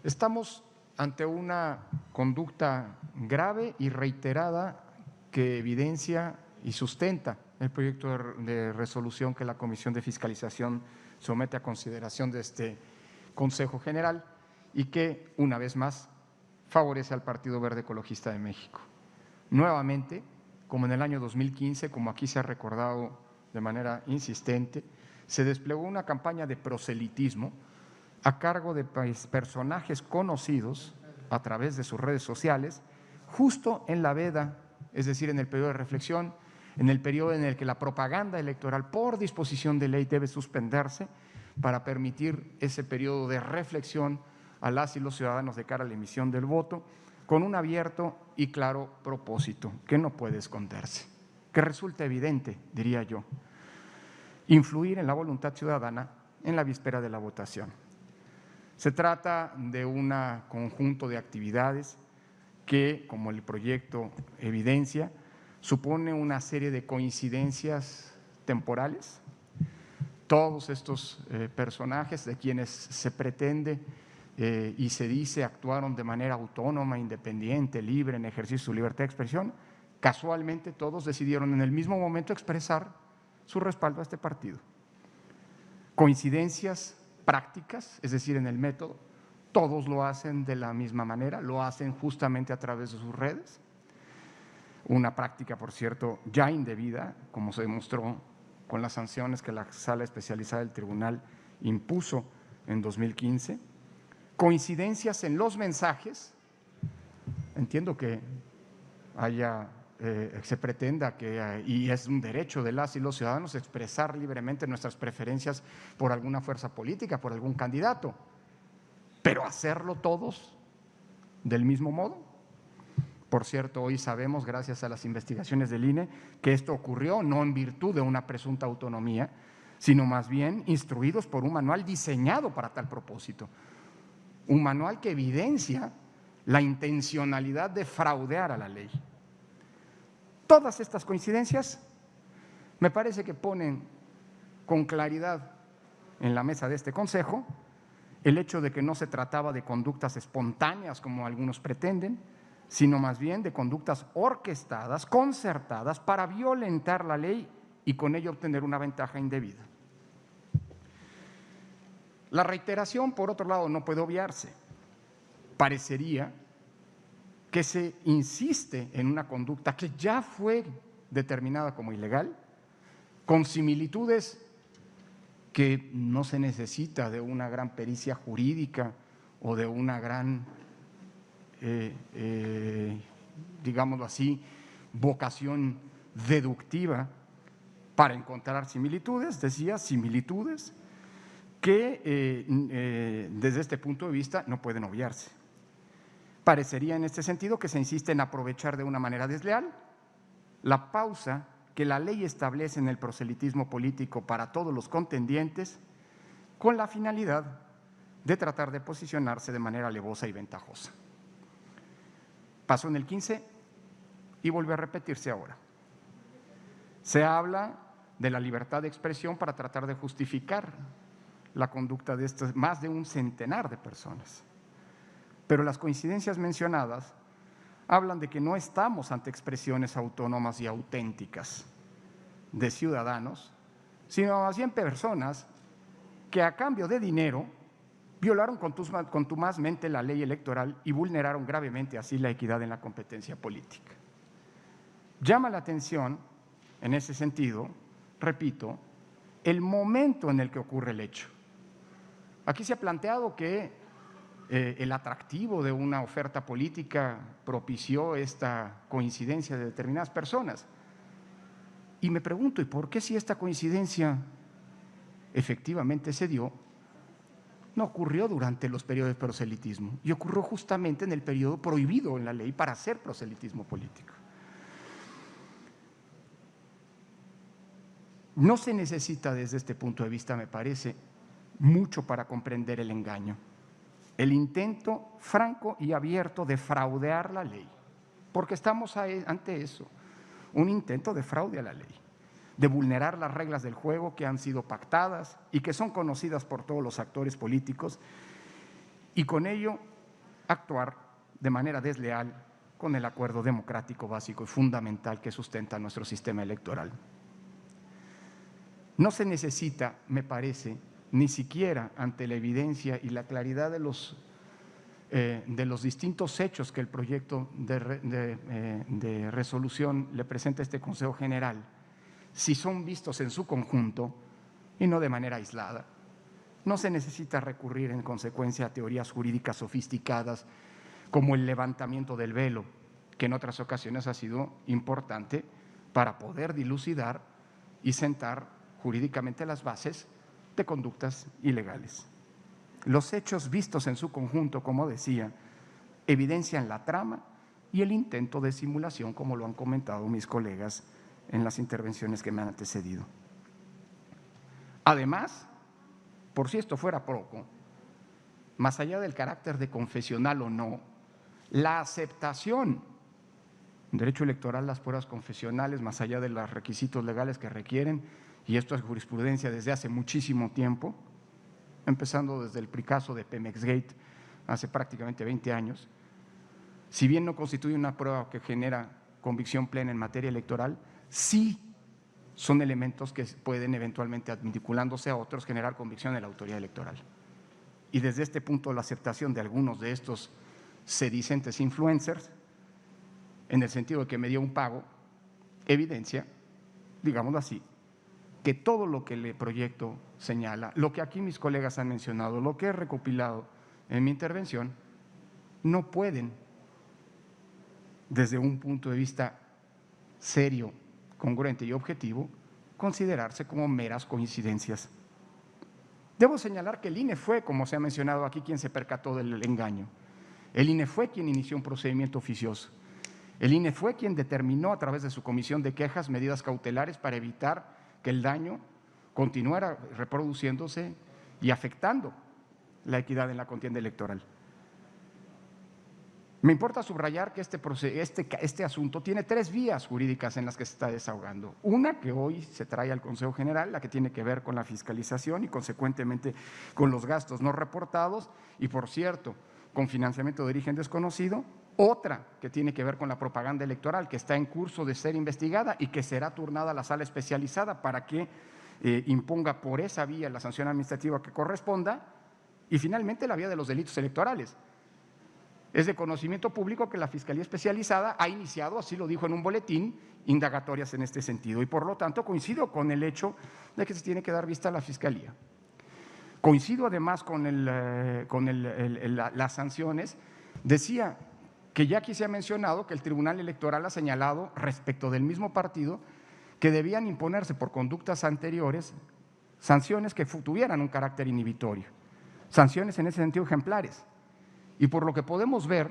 Estamos ante una conducta grave y reiterada que evidencia y sustenta el proyecto de resolución que la Comisión de Fiscalización somete a consideración de este Consejo General y que, una vez más, favorece al Partido Verde Ecologista de México. Nuevamente, como en el año 2015, como aquí se ha recordado de manera insistente, se desplegó una campaña de proselitismo a cargo de personajes conocidos a través de sus redes sociales, justo en la veda, es decir, en el periodo de reflexión, en el periodo en el que la propaganda electoral por disposición de ley debe suspenderse para permitir ese periodo de reflexión a las y los ciudadanos de cara a la emisión del voto, con un abierto y claro propósito que no puede esconderse, que resulta evidente, diría yo: influir en la voluntad ciudadana en la víspera de la votación. Se trata de un conjunto de actividades que, como el proyecto evidencia, supone una serie de coincidencias temporales. Todos estos personajes de quienes se pretende y se dice actuaron de manera autónoma, independiente, libre, en ejercicio de su libertad de expresión, casualmente todos decidieron en el mismo momento expresar su respaldo a este partido. Coincidencias prácticas, es decir, en el método, todos lo hacen de la misma manera, lo hacen justamente a través de sus redes. Una práctica, por cierto, ya indebida, como se demostró con las sanciones que la Sala Especializada del Tribunal impuso en 2015. Coincidencias en los mensajes. Entiendo que se pretenda que, y es un derecho de las y los ciudadanos, expresar libremente nuestras preferencias por alguna fuerza política, por algún candidato, pero hacerlo todos del mismo modo. Por cierto, hoy sabemos, gracias a las investigaciones del INE, que esto ocurrió no en virtud de una presunta autonomía, sino más bien instruidos por un manual diseñado para tal propósito. Un manual que evidencia la intencionalidad de fraudear a la ley. Todas estas coincidencias me parece que ponen con claridad en la mesa de este Consejo el hecho de que no se trataba de conductas espontáneas, como algunos pretenden, sino más bien de conductas orquestadas, concertadas para violentar la ley y con ello obtener una ventaja indebida. La reiteración, por otro lado, no puede obviarse. Parecería que se insiste en una conducta que ya fue determinada como ilegal, con similitudes que no se necesita de una gran pericia jurídica o de una gran, digámoslo así, vocación deductiva para encontrar similitudes, decía, similitudes que desde este punto de vista no pueden obviarse. Parecería en este sentido que se insiste en aprovechar de una manera desleal la pausa que la ley establece en el proselitismo político para todos los contendientes, con la finalidad de tratar de posicionarse de manera alevosa y ventajosa. Pasó en el 15 y volvió a repetirse ahora. Se habla de la libertad de expresión para tratar de justificar la conducta de estos más de un centenar de personas. Pero las coincidencias mencionadas hablan de que no estamos ante expresiones autónomas y auténticas de ciudadanos, sino más bien personas que a cambio de dinero violaron contumazmente la ley electoral y vulneraron gravemente así la equidad en la competencia política. Llama la atención, en ese sentido, repito, el momento en el que ocurre el hecho. Aquí se ha planteado que el atractivo de una oferta política propició esta coincidencia de determinadas personas. Y me pregunto, ¿y por qué si esta coincidencia efectivamente se dio, no ocurrió durante los periodos de proselitismo y ocurrió justamente en el periodo prohibido en la ley para hacer proselitismo político? No se necesita desde este punto de vista, me parece, mucho para comprender el engaño, el intento franco y abierto de fraudear la ley, porque estamos ante eso, un intento de fraude a la ley, de vulnerar las reglas del juego que han sido pactadas y que son conocidas por todos los actores políticos, y con ello actuar de manera desleal con el acuerdo democrático básico y fundamental que sustenta nuestro sistema electoral. No se necesita, me parece, ni siquiera ante la evidencia y la claridad de los distintos hechos que el proyecto de resolución le presenta a este Consejo General, si son vistos en su conjunto y no de manera aislada. No se necesita recurrir en consecuencia a teorías jurídicas sofisticadas como el levantamiento del velo, que en otras ocasiones ha sido importante para poder dilucidar y sentar jurídicamente las bases de conductas ilegales. Los hechos vistos en su conjunto, como decía, evidencian la trama y el intento de simulación, como lo han comentado mis colegas en las intervenciones que me han antecedido. Además, por si esto fuera poco, más allá del carácter de confesional o no, la aceptación en derecho electoral, las pruebas confesionales, más allá de los requisitos legales que requieren, y esto es jurisprudencia desde hace muchísimo tiempo, empezando desde el caso de Pemexgate hace prácticamente 20 años, si bien no constituye una prueba que genera convicción plena en materia electoral, sí son elementos que pueden eventualmente, vinculándose a otros, generar convicción en la autoridad electoral. Y desde este punto, la aceptación de algunos de estos sedicentes influencers, en el sentido de que me dio un pago, evidencia, digámoslo así, que todo lo que el proyecto señala, lo que aquí mis colegas han mencionado, lo que he recopilado en mi intervención, no pueden, desde un punto de vista serio, congruente y objetivo, considerarse como meras coincidencias. Debo señalar que el INE fue, como se ha mencionado aquí, quien se percató del engaño. El INE fue quien inició un procedimiento oficioso. El INE fue quien determinó a través de su comisión de quejas medidas cautelares para evitar que el daño continuara reproduciéndose y afectando la equidad en la contienda electoral. Me importa subrayar que este asunto tiene 3 vías jurídicas en las que se está desahogando. Una que hoy se trae al Consejo General, la que tiene que ver con la fiscalización y consecuentemente con los gastos no reportados y, por cierto, con financiamiento de origen desconocido. Otra que tiene que ver con la propaganda electoral, que está en curso de ser investigada y que será turnada a la sala especializada para que imponga por esa vía la sanción administrativa que corresponda. Y finalmente la vía de los delitos electorales. Es de conocimiento público que la Fiscalía Especializada ha iniciado, así lo dijo en un boletín, indagatorias en este sentido y por lo tanto coincido con el hecho de que se tiene que dar vista a la Fiscalía. Coincido además con las sanciones. Decía que ya aquí se ha mencionado que el Tribunal Electoral ha señalado respecto del mismo partido que debían imponerse por conductas anteriores sanciones que tuvieran un carácter inhibitorio, sanciones en ese sentido ejemplares. Y por lo que podemos ver,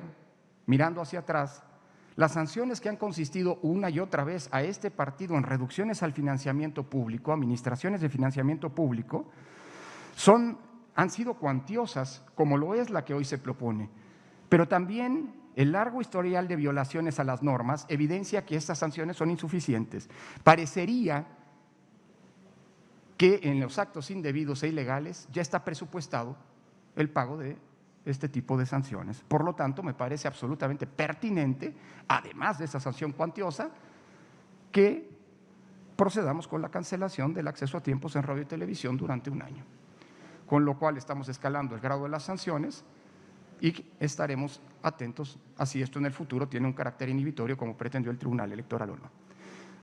mirando hacia atrás, las sanciones que han consistido una y otra vez a este partido en reducciones al financiamiento público, administraciones de financiamiento público, han sido cuantiosas, como lo es la que hoy se propone. Pero también el largo historial de violaciones a las normas evidencia que estas sanciones son insuficientes. Parecería que en los actos indebidos e ilegales ya está presupuestado el pago de este tipo de sanciones. Por lo tanto, me parece absolutamente pertinente, además de esa sanción cuantiosa, que procedamos con la cancelación del acceso a tiempos en radio y televisión durante 1 año. Con lo cual estamos escalando el grado de las sanciones y estaremos atentos a si esto en el futuro tiene un carácter inhibitorio como pretendió el Tribunal Electoral o no.